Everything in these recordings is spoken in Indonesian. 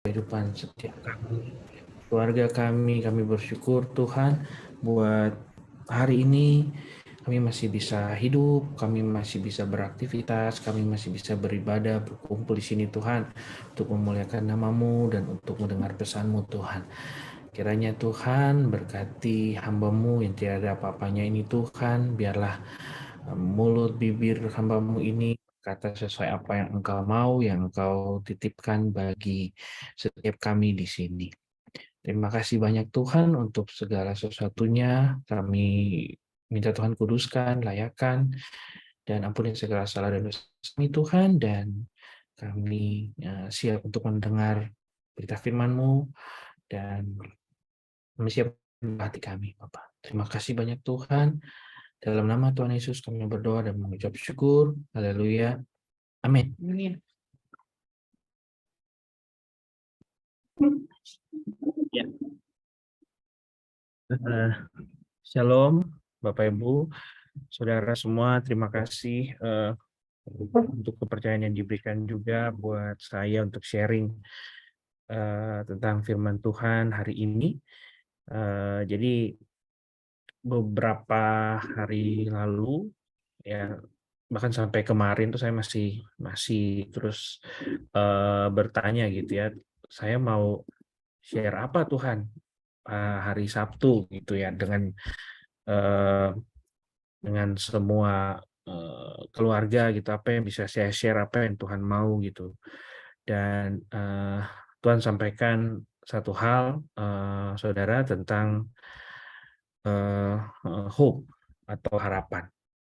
kehidupan setiap kami, keluarga kami bersyukur Tuhan buat hari ini kami masih bisa hidup, kami masih bisa beraktivitas, kami masih bisa beribadah, berkumpul di sini Tuhan untuk memuliakan nama-Mu dan untuk mendengar pesan-Mu Tuhan. Kiranya Tuhan berkati hamba-Mu yang tiada apa-apanya ini Tuhan, biarlah mulut bibir hamba-Mu ini kata sesuai apa yang Engkau mau, yang Engkau titipkan bagi setiap kami di sini. Terima kasih banyak Tuhan untuk segala sesuatunya. Kami minta Tuhan kuduskan, layakan, dan ampuni segala salah dan dosa kami Tuhan. Dan kami siap untuk mendengar berita firman-Mu dan kami siap hati kami Bapak. Terima kasih banyak Tuhan. Dalam nama Tuhan Yesus kami berdoa dan mengucap syukur. Haleluya. Amin. Ya. Shalom, Bapak Ibu, Saudara semua. Terima kasih untuk kepercayaan yang diberikan juga buat saya untuk sharing tentang firman Tuhan hari ini. Jadi beberapa hari lalu, ya bahkan sampai kemarin tuh saya masih terus bertanya gitu ya. Saya mau share apa Tuhan hari Sabtu gitu ya eh, dengan semua keluarga gitu, apa yang bisa saya share, apa yang Tuhan mau gitu. Dan Tuhan sampaikan satu hal saudara tentang hope atau harapan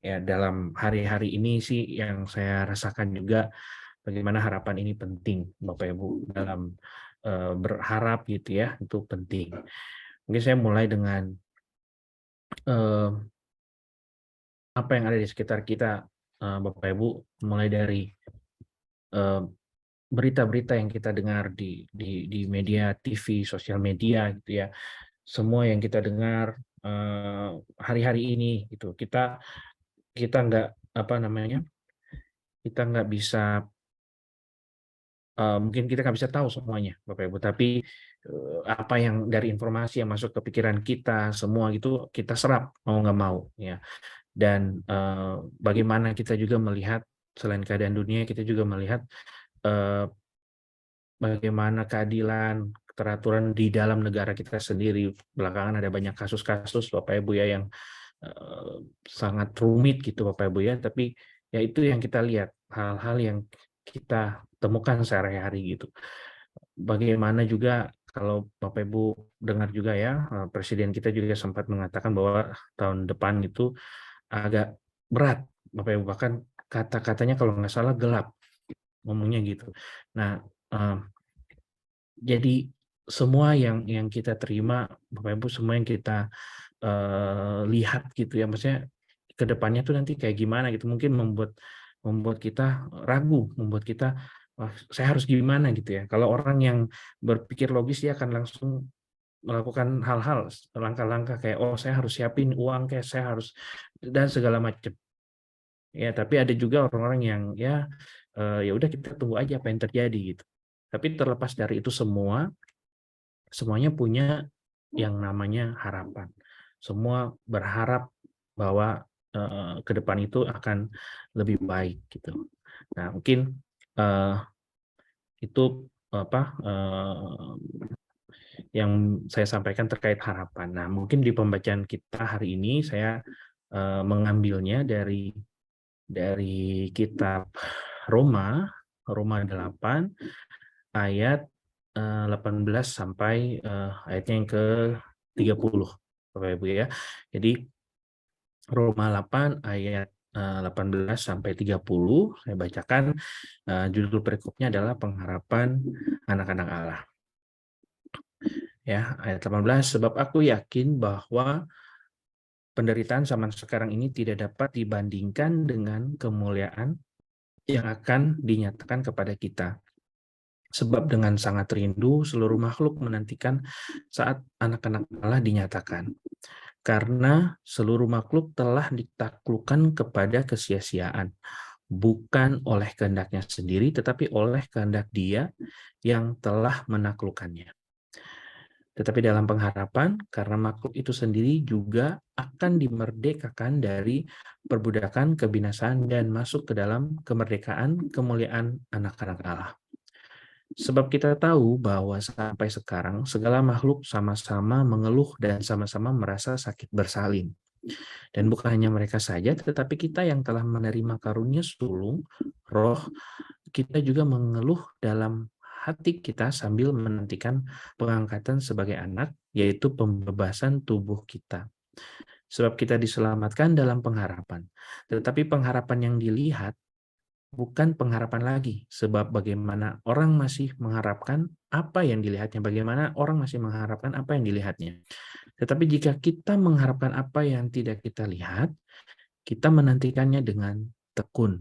ya. Dalam hari-hari ini sih yang saya rasakan juga bagaimana harapan ini penting Bapak Ibu dalam berharap gitu ya, itu penting. Mungkin saya mulai dengan apa yang ada di sekitar kita Bapak Ibu, mulai dari berita-berita yang kita dengar di media TV, sosial media gitu ya. Semua yang kita dengar hari-hari ini gitu. Kita nggak apa namanya? Kita nggak bisa mungkin kita nggak bisa tahu semuanya Bapak Ibu, tapi apa yang dari informasi yang masuk ke pikiran kita semua gitu kita serap mau nggak mau ya. Dan bagaimana kita juga melihat selain keadaan dunia, kita juga melihat bagaimana keadilan, keteraturan di dalam negara kita sendiri. Belakangan ada banyak kasus-kasus Bapak Ibu ya yang sangat rumit gitu Bapak Ibu ya, tapi ya itu yang kita lihat, hal-hal yang kita temukan sehari-hari gitu. Bagaimana juga kalau Bapak Ibu dengar juga ya, Presiden kita juga sempat mengatakan bahwa tahun depan itu agak berat Bapak Ibu, bahkan kata-katanya kalau nggak salah gelap, ngomongnya gitu. Nah, jadi semua yang kita terima Bapak Ibu, semua yang kita lihat gitu ya, maksudnya ke depannya tuh nanti kayak gimana gitu, mungkin membuat kita ragu, membuat kita, "Wah, saya harus gimana?" gitu ya. Kalau orang yang berpikir logis dia akan langsung melakukan hal-hal, langkah-langkah kayak, "Oh, saya harus siapin uang, kayak saya harus," dan segala macam. Ya, tapi ada juga orang-orang yang ya ya udah kita tunggu aja apa yang terjadi gitu. Tapi terlepas dari itu semua, semuanya punya yang namanya harapan. Semua berharap bahwa ke depan itu akan lebih baik gitu. Nah, mungkin itu apa yang saya sampaikan terkait harapan. Nah, mungkin di pembacaan kita hari ini saya mengambilnya dari kitab Roma, Roma 8 ayat 18 sampai ayatnya yang ke-30 Bapak Ibu ya. Jadi Roma 8 ayat 18 sampai 30 saya bacakan. Judul perikopnya adalah pengharapan anak-anak Allah. Ya, ayat 18, sebab aku yakin bahwa penderitaan zaman sekarang ini tidak dapat dibandingkan dengan kemuliaan yang akan dinyatakan kepada kita. Sebab dengan sangat rindu seluruh makhluk menantikan saat anak-anak Allah dinyatakan. Karena seluruh makhluk telah ditaklukkan kepada kesia-siaan, bukan oleh kehendaknya sendiri, tetapi oleh kehendak Dia yang telah menaklukkannya. Tetapi dalam pengharapan, karena makhluk itu sendiri juga akan dimerdekakan dari perbudakan, kebinasaan, dan masuk ke dalam kemerdekaan, kemuliaan anak-anak Allah. Sebab kita tahu bahwa sampai sekarang segala makhluk sama-sama mengeluh dan sama-sama merasa sakit bersalin. Dan bukan hanya mereka saja, tetapi kita yang telah menerima karunia sulung, roh, kita juga mengeluh dalam hati kita sambil menantikan pengangkatan sebagai anak, yaitu pembebasan tubuh kita. Sebab kita diselamatkan dalam pengharapan. Tetapi pengharapan yang dilihat bukan pengharapan lagi, sebab bagaimana orang masih mengharapkan apa yang dilihatnya, bagaimana orang masih mengharapkan apa yang dilihatnya. Tetapi jika kita mengharapkan apa yang tidak kita lihat, kita menantikannya dengan tekun.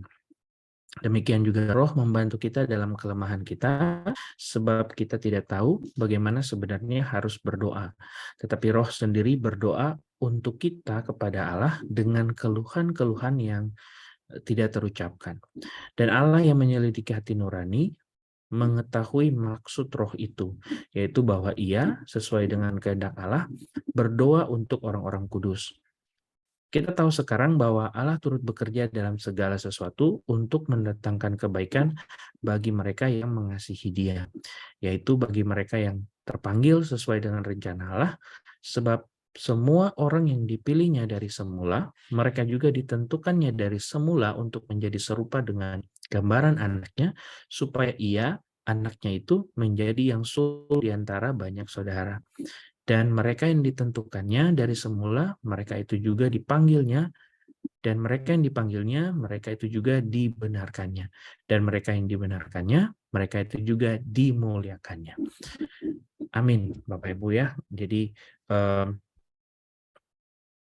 Demikian juga roh membantu kita dalam kelemahan kita, sebab kita tidak tahu bagaimana sebenarnya harus berdoa. Tetapi roh sendiri berdoa untuk kita kepada Allah dengan keluhan-keluhan yang tidak terucapkan. Dan Allah yang menyelidiki hati nurani mengetahui maksud roh itu, yaitu bahwa ia sesuai dengan kehendak Allah berdoa untuk orang-orang kudus. Kita tahu sekarang bahwa Allah turut bekerja dalam segala sesuatu untuk mendatangkan kebaikan bagi mereka yang mengasihi Dia, yaitu bagi mereka yang terpanggil sesuai dengan rencana Allah, sebab semua orang yang dipilihnya dari semula, mereka juga ditentukannya dari semula untuk menjadi serupa dengan gambaran anaknya, supaya ia, anaknya itu, menjadi yang sulung di antara banyak saudara. Dan mereka yang ditentukannya dari semula, mereka itu juga dipanggilnya, dan mereka yang dipanggilnya, mereka itu juga dibenarkannya. Dan mereka yang dibenarkannya, mereka itu juga dimuliakannya. Amin, Bapak Ibu ya. Jadi,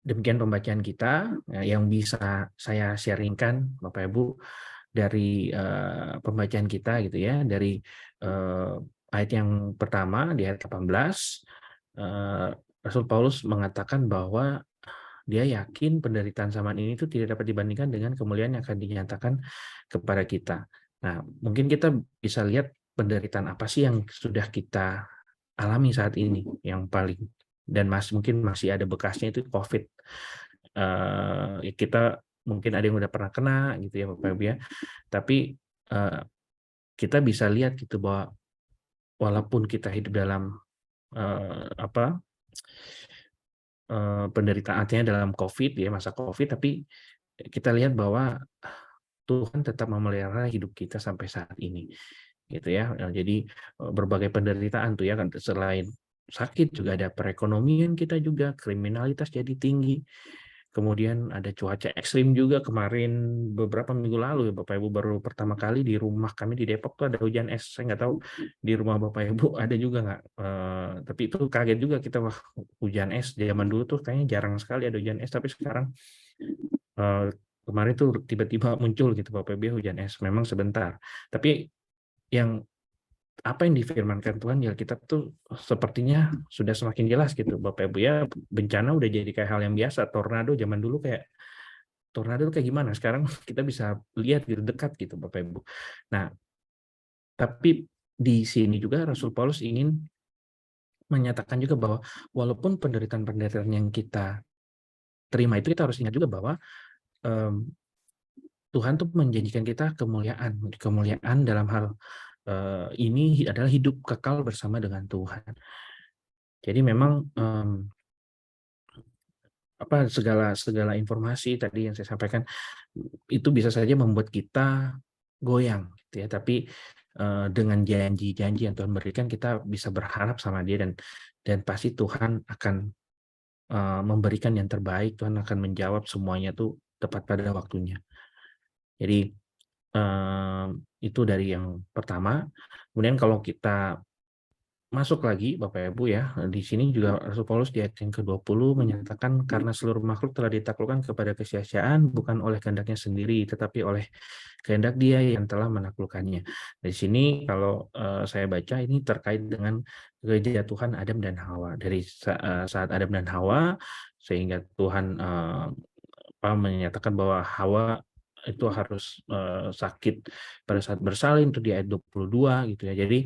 demikian pembacaan kita yang bisa saya sharingkan Bapak Ibu dari pembacaan kita gitu ya, dari ayat yang pertama di ayat 18, Rasul Paulus mengatakan bahwa dia yakin penderitaan zaman ini itu tidak dapat dibandingkan dengan kemuliaan yang akan dinyatakan kepada kita. Nah, mungkin kita bisa lihat penderitaan apa sih yang sudah kita alami saat ini yang paling, dan mungkin masih ada bekasnya, itu COVID. Kita mungkin ada yang udah pernah kena gitu ya Bapak Ibu ya. Tapi kita bisa lihat gitu bahwa walaupun kita hidup dalam penderitaannya dalam COVID ya, masa COVID, tapi kita lihat bahwa Tuhan tetap memelihara hidup kita sampai saat ini gitu ya. Jadi berbagai penderitaan tuh ya kan, selain sakit juga ada perekonomian kita juga, kriminalitas jadi tinggi. Kemudian ada cuaca ekstrim juga kemarin beberapa minggu lalu ya Bapak Ibu, baru pertama kali di rumah kami di Depok tuh ada hujan es. Saya nggak tahu di rumah Bapak Ibu ada juga nggak. Tapi itu kaget juga kita, wah hujan es. Zaman dulu tuh kayaknya jarang sekali ada hujan es, tapi sekarang kemarin tuh tiba-tiba muncul gitu Bapak Ibu ya, hujan es. Memang sebentar. Tapi yang apa yang difirmankan Tuhan ya kita tuh sepertinya sudah semakin jelas gitu Bapak Ibu ya. Bencana udah jadi kayak hal yang biasa. Tornado zaman dulu kayak tornado kayak gimana, sekarang kita bisa lihat gitu dekat gitu Bapak Ibu. Nah, tapi di sini juga Rasul Paulus ingin menyatakan juga bahwa walaupun penderitaan-penderitaan yang kita terima itu, kita harus ingat juga bahwa Tuhan tuh menjanjikan kita kemuliaan dalam hal ini adalah hidup kekal bersama dengan Tuhan. Jadi memang segala informasi tadi yang saya sampaikan itu bisa saja membuat kita goyang gitu ya, tapi dengan janji-janji yang Tuhan berikan kita bisa berharap sama Dia, dan pasti Tuhan akan memberikan yang terbaik. Tuhan akan menjawab semuanya tuh tepat pada waktunya. Jadi itu dari yang pertama. Kemudian kalau kita masuk lagi Bapak Ibu ya, di sini juga Rasul Paulus di ayat yang ke-20 menyatakan karena seluruh makhluk telah ditaklukkan kepada kesia-siaan bukan oleh kehendaknya sendiri tetapi oleh kehendak Dia yang telah menaklukkannya. Di sini kalau saya baca ini terkait dengan kejatuhan Adam dan Hawa. Dari saat Adam dan Hawa sehingga Tuhan menyatakan bahwa Hawa itu harus sakit pada saat bersalin, itu di ayat 22 gitu ya. Jadi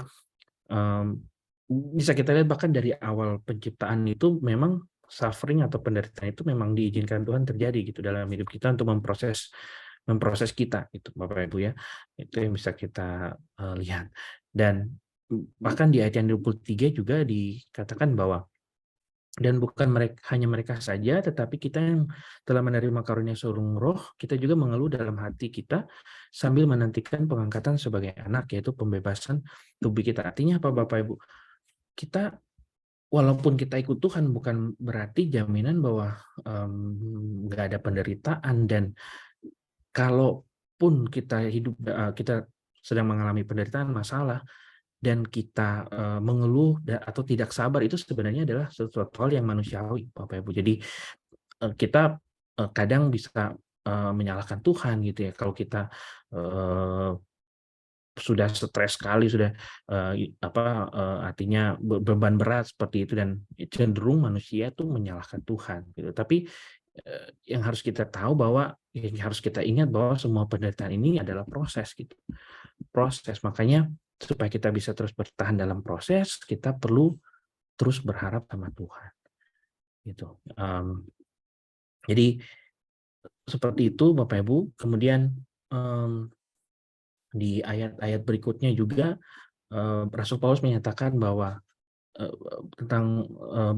bisa kita lihat bahkan dari awal penciptaan itu memang suffering atau penderitaan itu memang diizinkan Tuhan terjadi gitu dalam hidup kita untuk memproses memproses kita gitu Bapak Ibu ya. Itu yang bisa kita lihat. Dan bahkan di ayat yang 23 juga dikatakan bahwa dan bukan hanya mereka saja, tetapi kita yang telah menerima karunia surung roh, kita juga mengeluh dalam hati kita sambil menantikan pengangkatan sebagai anak, yaitu pembebasan tubuh kita. Artinya apa Bapak Ibu? Kita walaupun kita ikut Tuhan bukan berarti jaminan bahwa nggak ada penderitaan, dan kalaupun kita hidup kita sedang mengalami penderitaan, masalah, dan kita mengeluh atau tidak sabar, itu sebenarnya adalah sesuatu hal yang manusiawi Bapak Ibu. Jadi kita kadang bisa menyalahkan Tuhan gitu ya kalau kita sudah stres sekali, sudah artinya beban berat seperti itu, dan cenderung manusia tuh menyalahkan Tuhan gitu. Tapi yang harus kita tahu bahwa yang harus kita ingat bahwa semua penderitaan ini adalah proses gitu. Proses. Makanya supaya kita bisa terus bertahan dalam proses, kita perlu terus berharap sama Tuhan. Gitu. Jadi seperti itu Bapak Ibu. Kemudian di ayat-ayat berikutnya juga Rasul Paulus menyatakan bahwa tentang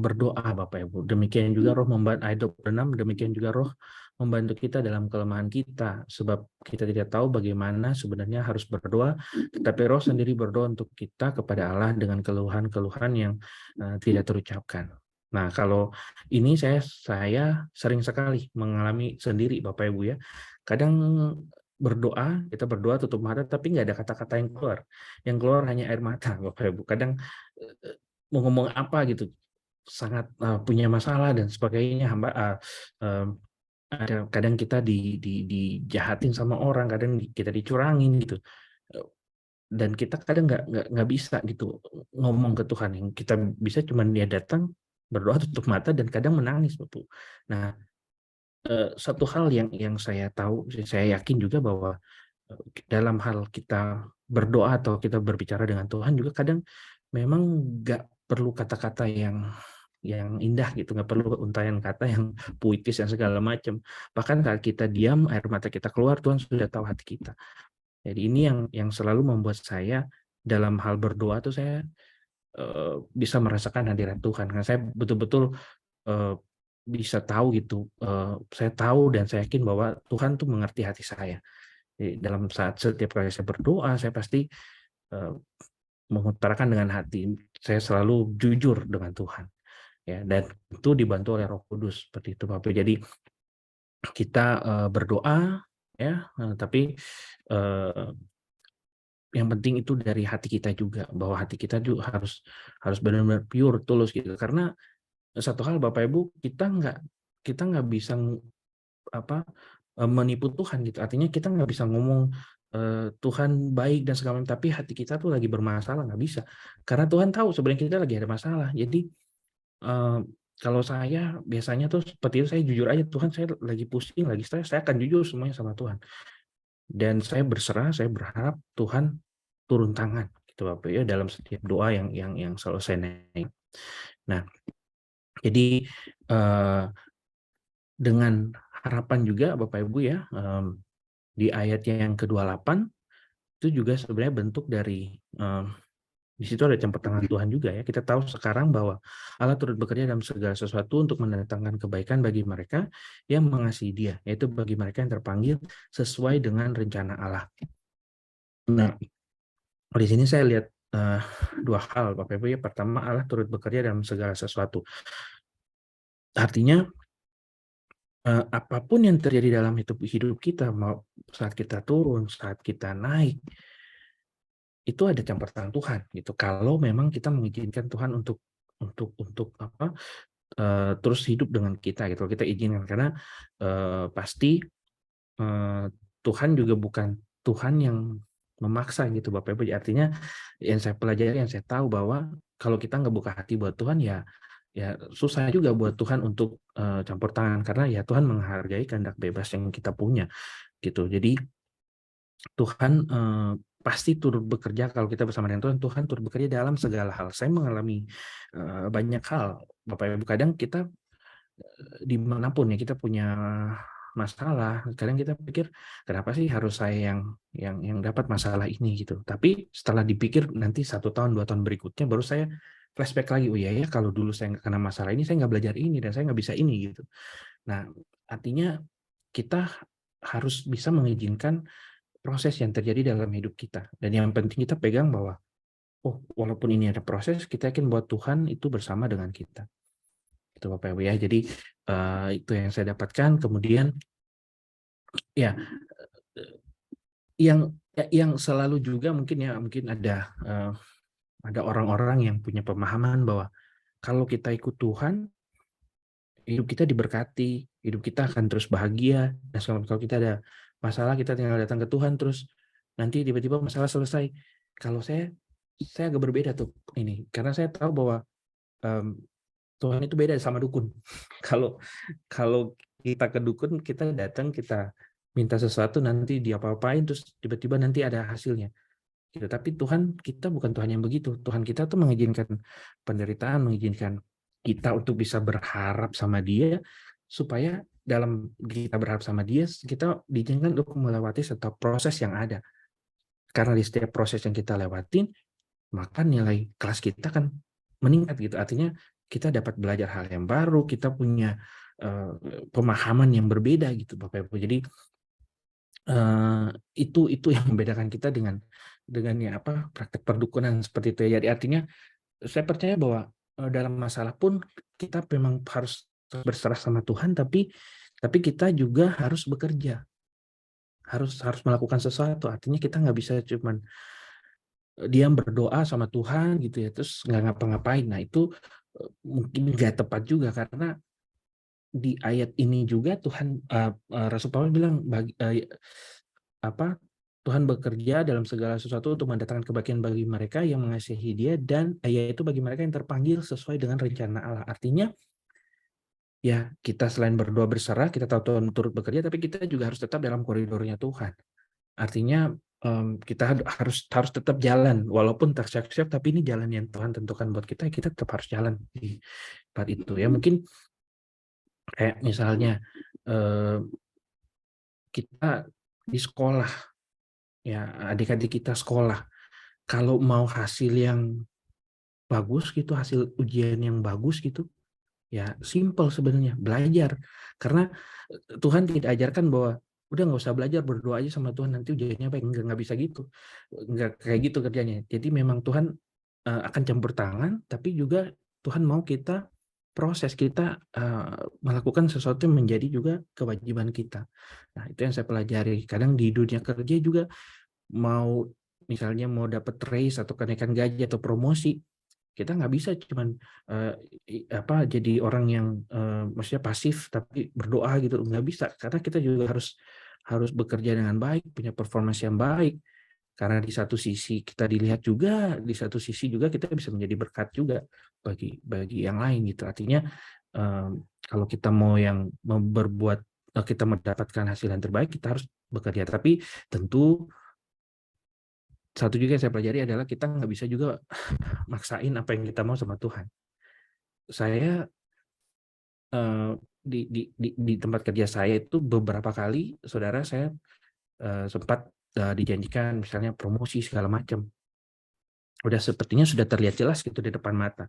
berdoa Bapak Ibu. Demikian juga Roh membantu, ayat 26, demikian juga Roh membantu kita dalam kelemahan kita, sebab kita tidak tahu bagaimana sebenarnya harus berdoa, tetapi Roh sendiri berdoa untuk kita kepada Allah dengan keluhan-keluhan yang tidak terucapkan. Nah, kalau ini saya sering sekali mengalami sendiri Bapak Ibu ya. Kadang berdoa, kita berdoa tutup mata tapi nggak ada kata-kata yang keluar. Yang keluar hanya air mata Bapak Ibu. Kadang mau ngomong apa gitu, sangat punya masalah dan sebagainya, ada kadang kita dijahatin sama orang, kadang kita dicurangin gitu, dan kita kadang nggak bisa gitu ngomong ke Tuhan. Yang kita bisa cuman dia datang, berdoa tutup mata, dan kadang menangis Bapak. Nah, satu hal yang saya tahu, saya yakin juga bahwa dalam hal kita berdoa atau kita berbicara dengan Tuhan juga kadang memang nggak perlu kata-kata yang indah gitu, nggak perlu untayan kata yang puitis yang segala macam. Bahkan saat kita diam, air mata kita keluar, Tuhan sudah tahu hati kita. Jadi ini yang selalu membuat saya dalam hal berdoa tuh saya bisa merasakan hadirat Tuhan. Karena saya betul-betul bisa tahu gitu, saya tahu dan saya yakin bahwa Tuhan tuh mengerti hati saya. Jadi dalam setiap kali saya berdoa, saya pasti mengutarakan dengan hati. Saya selalu jujur dengan Tuhan. Ya, dan itu dibantu oleh Roh Kudus seperti itu Bapak. Jadi kita berdoa ya, tapi yang penting itu dari hati kita juga, bahwa hati kita juga harus benar-benar pure, tulus gitu. Karena satu hal Bapak Ibu, kita nggak bisa menipu Tuhan gitu. Artinya kita nggak bisa ngomong Tuhan baik dan segala macam, tapi hati kita tuh lagi bermasalah, nggak bisa. Karena Tuhan tahu sebenarnya kita lagi ada masalah. Jadi kalau saya biasanya tuh seperti itu, saya jujur aja, Tuhan saya lagi pusing, lagi stres, saya akan jujur semuanya sama Tuhan. Dan saya berserah, saya berharap Tuhan turun tangan gitu Bapak ya dalam setiap doa yang selalu saya naik. Nah, jadi dengan harapan juga Bapak Ibu ya, di ayat yang ke-28 itu juga sebenarnya bentuk dari di situ ada campur tangan Tuhan juga ya. Kita tahu sekarang bahwa Allah turut bekerja dalam segala sesuatu untuk mendatangkan kebaikan bagi mereka yang mengasihi Dia, yaitu bagi mereka yang terpanggil sesuai dengan rencana Allah. Nah, di sini saya lihat dua hal Bapak Ibu ya. Pertama, Allah turut bekerja dalam segala sesuatu. Artinya apapun yang terjadi dalam hidup kita, mau saat kita turun, saat kita naik, itu ada campur tangan Tuhan gitu. Kalau memang kita mengizinkan Tuhan untuk terus hidup dengan kita gitu, kita izinkan. Karena pasti Tuhan juga bukan Tuhan yang memaksa gitu Bapak Ibu. Artinya yang saya pelajari, yang saya tahu bahwa kalau kita nggak buka hati buat Tuhan ya susah juga buat Tuhan untuk campur tangan, karena ya Tuhan menghargai kehendak bebas yang kita punya. gitu. Jadi Tuhan pasti turut bekerja kalau kita bersama dengan Tuhan. Tuhan turut bekerja dalam segala hal. Saya mengalami banyak hal, Bapak Ibu. Kadang kita dimanapun ya kita punya masalah, kadang kita pikir kenapa sih harus saya yang dapat masalah ini gitu. Tapi setelah dipikir nanti 1 tahun 2 tahun berikutnya baru saya flashback lagi, oh iya ya kalau dulu saya nggak kena masalah ini saya nggak belajar ini dan saya nggak bisa ini gitu. Nah artinya kita harus bisa mengizinkan proses yang terjadi dalam hidup kita, dan yang penting kita pegang bahwa oh walaupun ini ada proses, kita yakin bahwa Tuhan itu bersama dengan kita. Itu Bapak Ibu ya. Jadi itu yang saya dapatkan. Kemudian ya yang selalu juga mungkin ada orang-orang yang punya pemahaman bahwa kalau kita ikut Tuhan, hidup kita diberkati, hidup kita akan terus bahagia. Nah, kalau kita ada masalah, kita tinggal datang ke Tuhan, terus nanti tiba-tiba masalah selesai. Kalau saya agak berbeda tuh ini, karena saya tahu bahwa Tuhan itu beda sama dukun. Kalau kalau kita ke dukun, kita datang, kita minta sesuatu, nanti diapa-apain, terus tiba-tiba nanti ada hasilnya. Gitu. Tapi Tuhan kita bukan Tuhan yang begitu. Tuhan kita tuh mengizinkan penderitaan, mengizinkan kita untuk bisa berharap sama Dia, supaya dalam kita berharap sama Dia, kita diizinkan untuk melewati setiap proses yang ada. Karena di setiap proses yang kita lewatin, maka nilai kelas kita kan meningkat gitu. Artinya kita dapat belajar hal yang baru, kita punya pemahaman yang berbeda gitu Bapak Ibu. Jadi itu yang membedakan kita dengan praktek perdukunan seperti itu. Jadi artinya saya percaya bahwa dalam masalah pun kita memang harus berserah sama Tuhan, tapi kita juga harus bekerja, harus melakukan sesuatu. Artinya kita nggak bisa cuman diam berdoa sama Tuhan gitu ya, terus nggak ngapa-ngapain. Nah itu mungkin nggak tepat juga, karena di ayat ini juga Tuhan Rasul Paulus bilang Tuhan bekerja dalam segala sesuatu untuk mendatangkan kebaikan bagi mereka yang mengasihi Dia, dan yaitu bagi mereka yang terpanggil sesuai dengan rencana Allah. Artinya ya kita selain berdoa berserah, kita tahu Tuhan turut bekerja, tapi kita juga harus tetap dalam koridornya Tuhan. Artinya kita harus tetap jalan walaupun tersiap-siap, tapi ini jalan yang Tuhan tentukan buat kita, kita tetap harus jalan di tempat itu ya. Mungkin kayak misalnya kita di sekolah ya, adik-adik kita sekolah, kalau mau hasil yang bagus gitu, hasil ujian yang bagus gitu, ya simple sebenarnya, belajar. Karena Tuhan tidak ajarkan bahwa udah nggak usah belajar, berdoa aja sama Tuhan nanti ujiannya baik. Nggak bisa gitu, nggak kayak gitu kerjanya. Jadi memang Tuhan akan campur tangan, tapi juga Tuhan mau kita proses, kita melakukan sesuatu yang menjadi juga kewajiban kita. Nah itu yang saya pelajari. Kadang di dunia kerja juga mau misalnya mau dapat raise atau kenaikan gaji atau promosi, kita nggak bisa cuman jadi orang yang maksudnya pasif tapi berdoa gitu, nggak bisa, karena kita juga harus bekerja dengan baik, punya performance yang baik, karena di satu sisi kita dilihat juga, di satu sisi juga kita bisa menjadi berkat juga bagi yang lain gitu. Artinya kalau kita mau berbuat, kita mendapatkan hasil yang terbaik, kita harus bekerja, tapi tentu satu juga yang saya pelajari adalah kita nggak bisa juga maksain apa yang kita mau sama Tuhan. Saya di tempat kerja saya itu beberapa kali, saudara, saya sempat dijanjikan misalnya promosi segala macam. Udah sepertinya sudah terlihat jelas gitu di depan mata.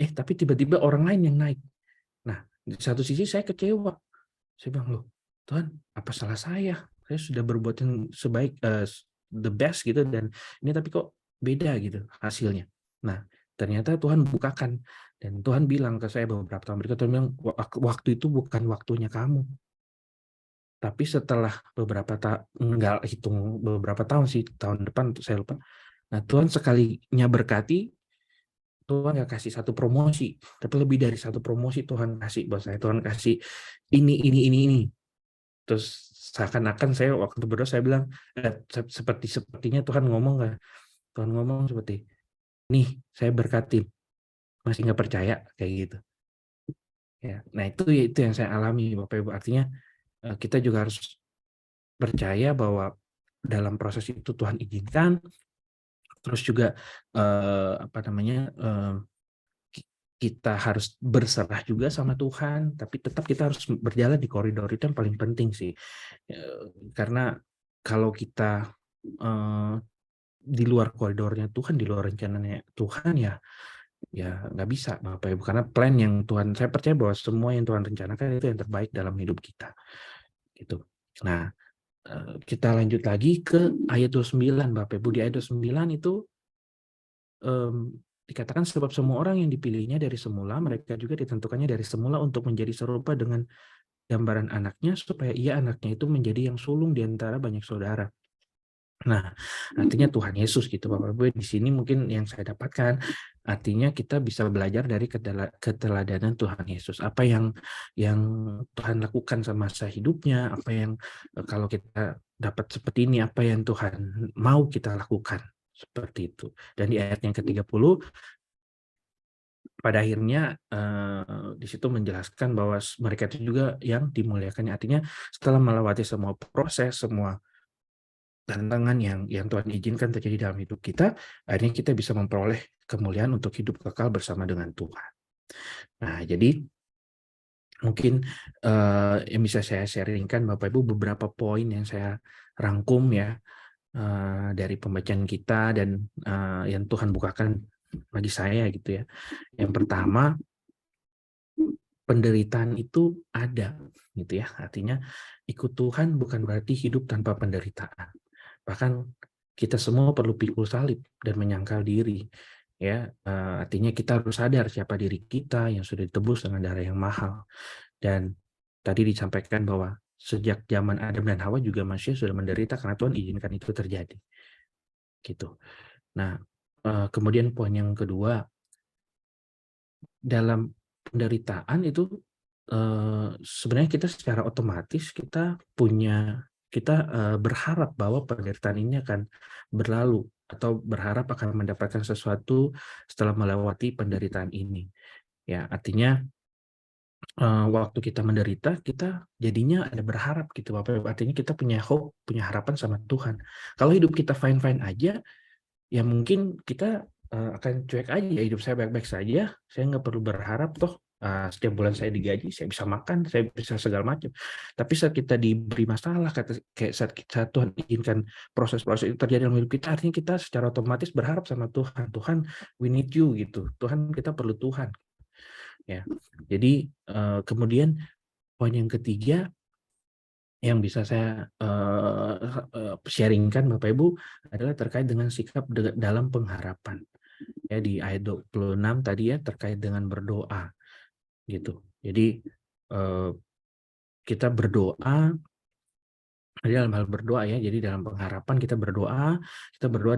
Tapi tiba-tiba orang lain yang naik. Nah, di satu sisi saya kecewa. Saya bilang, loh, Tuhan, apa salah saya? Saya sudah berbuat yang sebaik, the best gitu, dan ini tapi kok beda gitu hasilnya. Nah, ternyata Tuhan bukakan, dan Tuhan bilang ke saya beberapa tahun berikutnya, Tuhan bilang, waktu itu bukan waktunya kamu. Tapi setelah enggak hitung beberapa tahun sih, tahun depan saya lupa. Nah, Tuhan sekalinya berkati, Tuhan nggak kasih satu promosi, tapi lebih dari satu promosi Tuhan kasih buat saya. Tuhan kasih ini. Terus seakan-akan saya waktu berdoa saya bilang, sepertinya Tuhan ngomong seperti, nih saya berkatin, masih nggak percaya, kayak gitu. Ya, nah itu yang saya alami Bapak Ibu. Artinya kita juga harus percaya bahwa dalam proses itu Tuhan izinkan, terus juga kita harus berserah juga sama Tuhan, tapi tetap kita harus berjalan di koridor itu yang paling penting sih. Karena kalau kita di luar koridornya Tuhan, di luar rencananya Tuhan, ya nggak bisa Bapak Ibu, karena plan yang Tuhan, saya percaya bahwa semua yang Tuhan rencanakan itu yang terbaik dalam hidup kita gitu. Nah, kita lanjut lagi ke ayat 29 Bapak Ibu. Di ayat 29 itu dikatakan sebab semua orang yang dipilihnya dari semula, mereka juga ditentukannya dari semula untuk menjadi serupa dengan gambaran anaknya, supaya ia anaknya itu menjadi yang sulung di antara banyak saudara. Nah, artinya Tuhan Yesus gitu Bapak Ibu. Di sini mungkin yang saya dapatkan, artinya kita bisa belajar dari keteladanan Tuhan Yesus. Apa yang Tuhan lakukan semasa hidupnya, apa yang kalau kita dapat seperti ini, apa yang Tuhan mau kita lakukan. Seperti itu. Dan di ayat yang ke-30, pada akhirnya di situ menjelaskan bahwa mereka itu juga yang dimuliakan. Artinya setelah melewati semua proses, semua tantangan yang Tuhan izinkan terjadi dalam hidup kita, akhirnya kita bisa memperoleh kemuliaan untuk hidup kekal bersama dengan Tuhan. Nah, jadi mungkin yang bisa saya sharingkan Bapak Ibu beberapa poin yang saya rangkum ya dari pembacaan kita dan yang Tuhan bukakan bagi saya gitu ya. Yang pertama, penderitaan itu ada gitu ya. Artinya ikut Tuhan bukan berarti hidup tanpa penderitaan. Bahkan kita semua perlu pikul salib dan menyangkal diri. Ya, artinya kita harus sadar siapa diri kita yang sudah ditebus dengan darah yang mahal. Dan tadi disampaikan bahwa sejak zaman Adam dan Hawa juga manusia sudah menderita karena Tuhan izinkan itu terjadi. Gitu. Nah, kemudian poin yang kedua, dalam penderitaan itu sebenarnya kita secara otomatis kita berharap bahwa penderitaan ini akan berlalu atau berharap akan mendapatkan sesuatu setelah melewati penderitaan ini. Ya, artinya waktu kita menderita, kita jadinya ada berharap gitu Bapak. Artinya kita punya hope, punya harapan sama Tuhan. Kalau hidup kita fine-fine aja, ya mungkin kita akan cuek aja, ya hidup saya baik-baik saja, saya nggak perlu berharap toh setiap bulan saya digaji, saya bisa makan, saya bisa segala macam. Tapi saat kita diberi masalah, kayak saat Tuhan izinkan proses-proses itu terjadi dalam hidup kita, artinya kita secara otomatis berharap sama Tuhan. Tuhan, we need you gitu. Tuhan, kita perlu Tuhan. Ya, jadi kemudian poin yang ketiga yang bisa saya sharingkan Bapak Ibu adalah terkait dengan sikap dalam pengharapan. Ya, di ayat 26 tadi ya, terkait dengan berdoa gitu. Jadi kita berdoa dalam hal berdoa ya. Jadi dalam pengharapan kita berdoa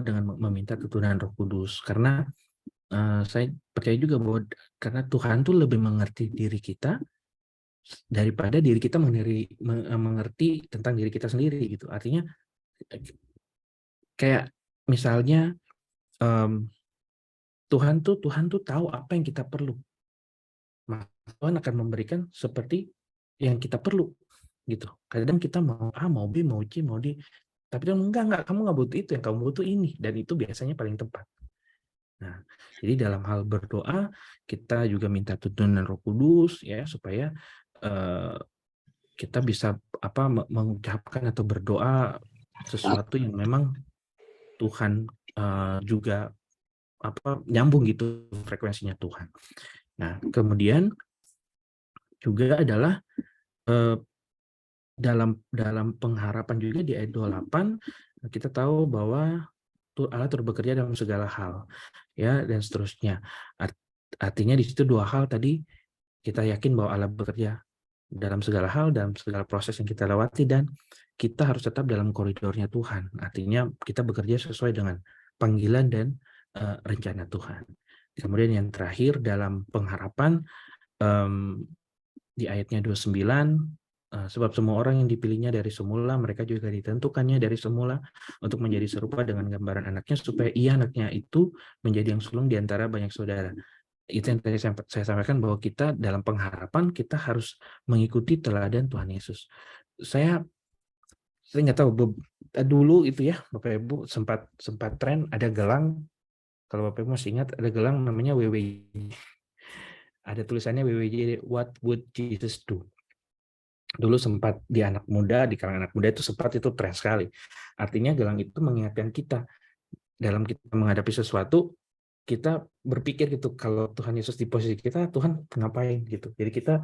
dengan meminta keturunan Roh Kudus, karena saya percaya juga bahwa karena Tuhan tuh lebih mengerti diri kita daripada diri kita mengerti tentang diri kita sendiri gitu. Artinya kayak misalnya Tuhan tuh tahu apa yang kita perlu. Maka Tuhan akan memberikan seperti yang kita perlu gitu. Kadang kita mau A, mau B, mau C, mau D, tapi Tuhan enggak, kamu nggak butuh itu, yang kamu butuh ini, dan itu biasanya paling tepat. Nah, jadi dalam hal berdoa kita juga minta tuntunan Roh Kudus ya, supaya kita bisa mengucapkan atau berdoa sesuatu yang memang Tuhan juga nyambung gitu frekuensinya Tuhan. Nah, kemudian juga adalah dalam pengharapan juga di ayat 28 kita tahu bahwa Allah turut bekerja dalam segala hal ya, dan seterusnya. Artinya di situ dua hal tadi, kita yakin bahwa Allah bekerja dalam segala hal, dalam segala proses yang kita lewati, dan kita harus tetap dalam koridornya Tuhan. Artinya kita bekerja sesuai dengan panggilan dan rencana Tuhan. Kemudian yang terakhir dalam pengharapan di ayatnya 29, sebab semua orang yang dipilihnya dari semula, mereka juga ditentukannya dari semula untuk menjadi serupa dengan gambaran anaknya, supaya ia anaknya itu menjadi yang sulung di antara banyak saudara. Itu yang tadi saya sampaikan, bahwa kita dalam pengharapan kita harus mengikuti teladan Tuhan Yesus. Saya Saya nggak tahu dulu itu ya Bapak Ibu sempat tren ada gelang, kalau Bapak Ibu masih ingat ada gelang namanya WWJ. Ada tulisannya WWJ, What Would Jesus Do? Dulu sempat di anak muda, di kalangan anak muda itu sempat itu tren sekali. Artinya gelang itu mengingatkan kita dalam kita menghadapi sesuatu, kita berpikir gitu, kalau Tuhan Yesus di posisi kita, Tuhan ngapain gitu. Jadi kita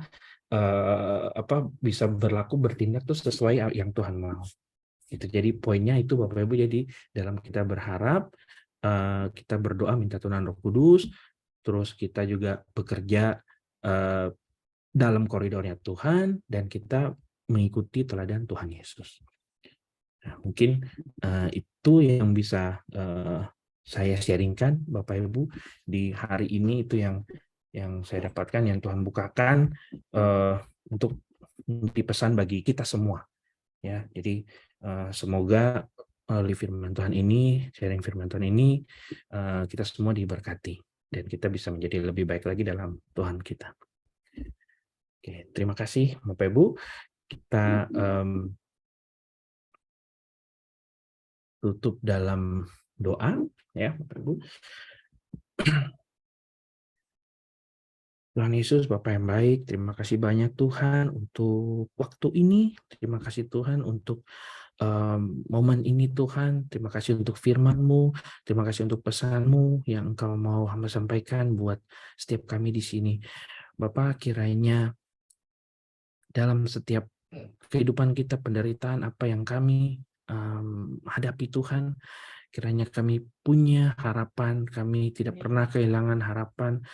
bisa bertindak tuh sesuai yang Tuhan mau. Gitu. Jadi poinnya itu Bapak Ibu, jadi dalam kita berharap, kita berdoa minta turunan Roh Kudus, terus kita juga bekerja dalam koridornya Tuhan, dan kita mengikuti teladan Tuhan Yesus. Nah, mungkin itu yang bisa saya sharingkan Bapak Ibu di hari ini, itu yang saya dapatkan, yang Tuhan bukakan untuk dipesan bagi kita semua. Ya, jadi semoga melalui firman Tuhan ini, sharing firman Tuhan ini, kita semua diberkati dan kita bisa menjadi lebih baik lagi dalam Tuhan kita. Oke, terima kasih Bapak Ibu. Kita tutup dalam doa ya Bapak Ibu. Tuhan Yesus, Bapa yang baik, terima kasih banyak Tuhan untuk waktu ini. Terima kasih Tuhan untuk momen ini Tuhan. Terima kasih untuk firman-Mu. Terima kasih untuk pesan-Mu yang Engkau mau hamba sampaikan buat setiap kami di sini. Bapak, kiranya dalam setiap kehidupan kita, penderitaan apa yang kami hadapi Tuhan, kiranya kami punya harapan, kami tidak pernah kehilangan harapan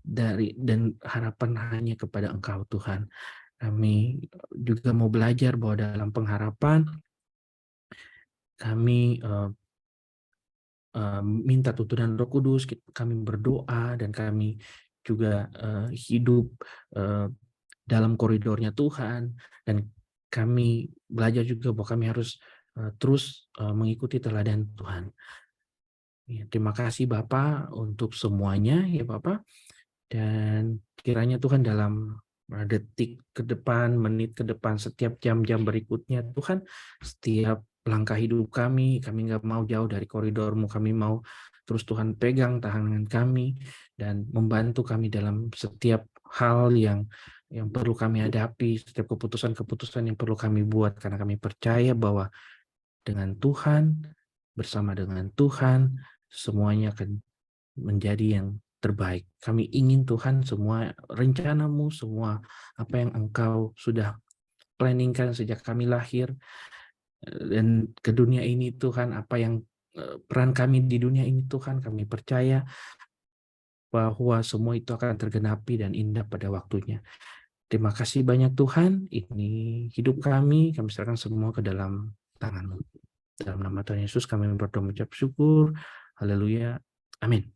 dan harapan hanya kepada Engkau Tuhan. Kami juga mau belajar bahwa dalam pengharapan kami minta tuntunan Roh Kudus, kami berdoa dan kami juga hidup dalam koridornya Tuhan, dan kami belajar juga bahwa kami harus terus mengikuti teladan Tuhan. Ya, terima kasih Bapak untuk semuanya ya Bapak, dan kiranya Tuhan dalam detik ke depan, menit ke depan, setiap jam-jam berikutnya Tuhan, setiap langkah hidup kami nggak mau jauh dari koridor-Mu, kami mau terus Tuhan pegang tangan kami dan membantu kami dalam setiap hal yang perlu kami hadapi, setiap keputusan-keputusan yang perlu kami buat, karena kami percaya bahwa dengan Tuhan, bersama dengan Tuhan, semuanya akan menjadi yang terbaik. Kami ingin Tuhan semua rencana-Mu, semua apa yang Engkau sudah planningkan sejak kami lahir dan ke dunia ini Tuhan, apa yang peran kami di dunia ini Tuhan, kami percaya bahwa semua itu akan tergenapi dan indah pada waktunya. Terima kasih banyak Tuhan, ini hidup kami serahkan semua ke dalam tangan-Mu. Dalam nama Tuhan Yesus kami berdoa mengucap syukur. Haleluya. Amin.